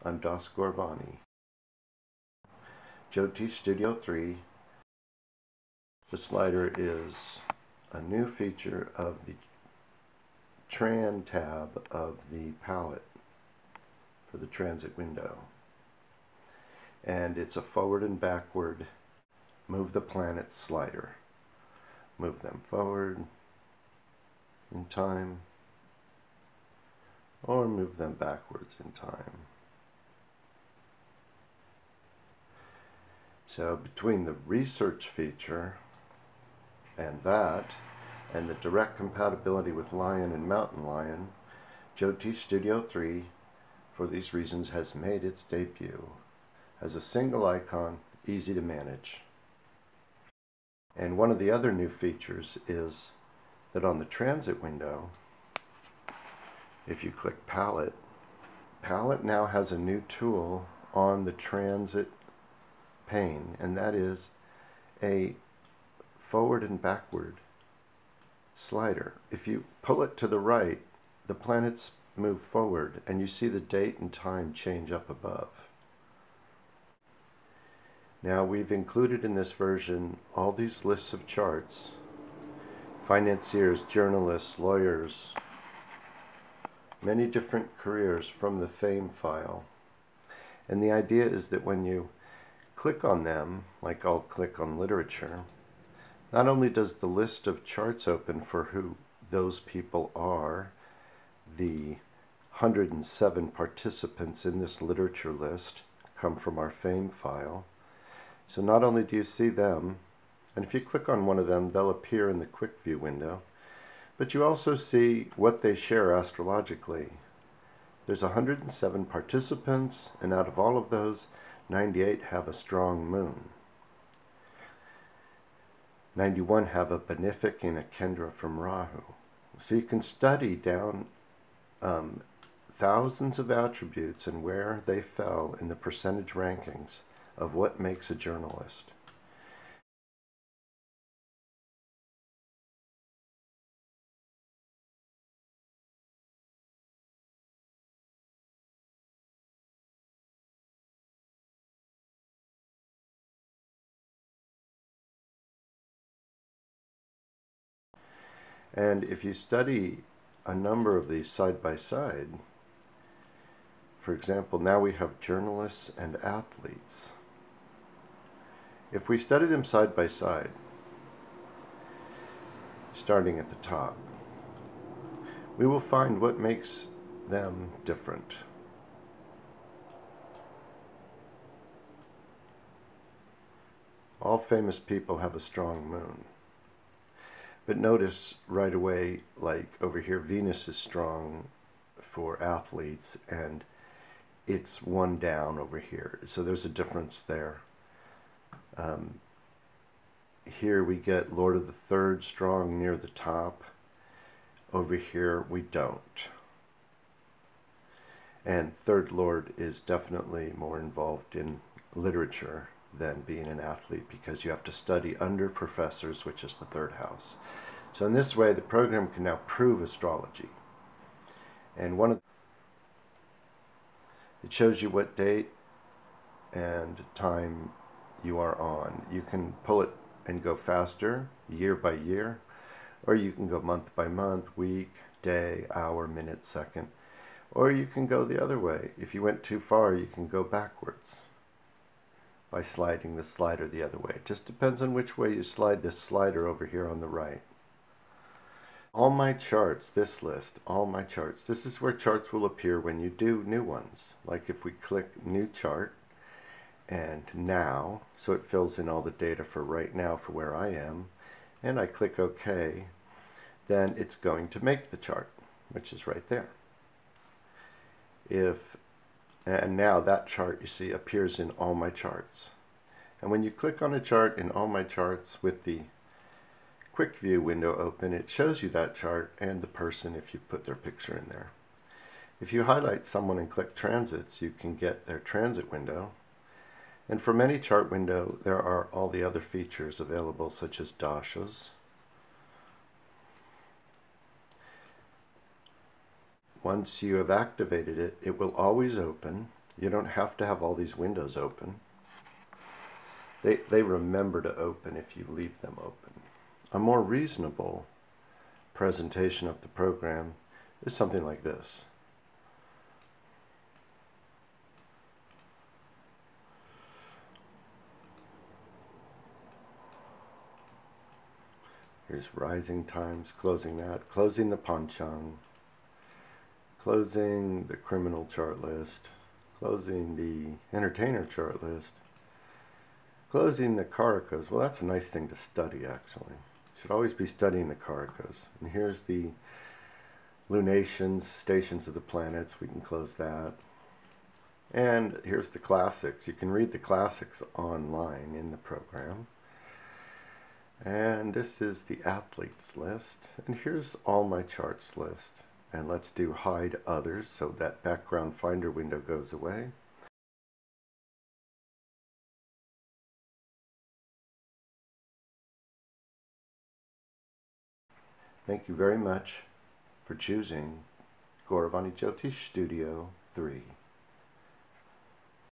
I'm Goravani. Jyotish Studio 3. The slider is a new feature of the Tran tab of the palette for the transit window. And it's a forward and backward move the planets slider. Move them forward in time or move them backwards in time. So between the research feature and that, and the direct compatibility with Lion and Mountain Lion, Jyotish Studio 3, for these reasons, has made its debut as a single icon, easy to manage. And one of the other new features is that on the transit window, if you click Palette, Palette now has a new tool on the transit pane, and that is a forward and backward slider. If you pull it to the right, the planets move forward and you see the date and time change up above. Now we've included in this version all these lists of charts: financiers, journalists, lawyers, many different careers from the fame file. And the idea is that when you click on them, like I'll click on literature, not only does the list of charts open for who those people are, the 107 participants in this literature list come from our fame file. So not only do you see them, and if you click on one of them, they'll appear in the quick view window, but you also see what they share astrologically. There's 107 participants, and out of all of those, 98 have a strong moon. 91 have a benefic and a Kendra from Rahu. So you can study down thousands of attributes and where they fell in the percentage rankings of what makes a journalist. And if you study a number of these side by side, for example, now we have journalists and athletes. If we study them side by side, starting at the top, we will find what makes them different. All famous people have a strong moon. But notice right away, like over here, Venus is strong for athletes, and it's one down over here. So there's a difference there. Here we get Lord of the Third strong near the top. Over here we don't. And Third Lord is definitely more involved in literature than being an athlete, because you have to study under professors, which is the third house. So in this way, the program can now prove astrology. And it shows you what date and time you are on. You can pull it and go faster, year by year, or you can go month by month, week, day, hour, minute, second, or you can go the other way. If you went too far, you can go backwards by sliding the slider the other way. It just depends on which way you slide this slider over here on the right. All my charts, this list, all my charts, this is where charts will appear when you do new ones. Like if we click new chart and now, so it fills in all the data for right now for where I am, and I click OK, then it's going to make the chart, which is right there. And now that chart, you see, appears in all my charts. And when you click on a chart in all my charts with the quick view window open, it shows you that chart and the person if you put their picture in there. If you highlight someone and click transits, you can get their transit window. And from any chart window, there are all the other features available, such as dashas. Once you have activated it, it will always open, You don't have to have all these windows open. They remember to open if you leave them open. A more reasonable presentation of the program is something like this. Here's rising times, closing that, closing the panchang, closing the criminal chart list, closing the entertainer chart list, closing the karakas. Well, that's a nice thing to study, actually. Should always be studying the karakas. And here's the lunations, stations of the planets. We can close that. And here's the classics. You can read the classics online in the program. And this is the athletes list. And here's all my charts list. And let's do hide others so that background finder window goes away. Thank you very much for choosing Goravani Jyotish Studio 3.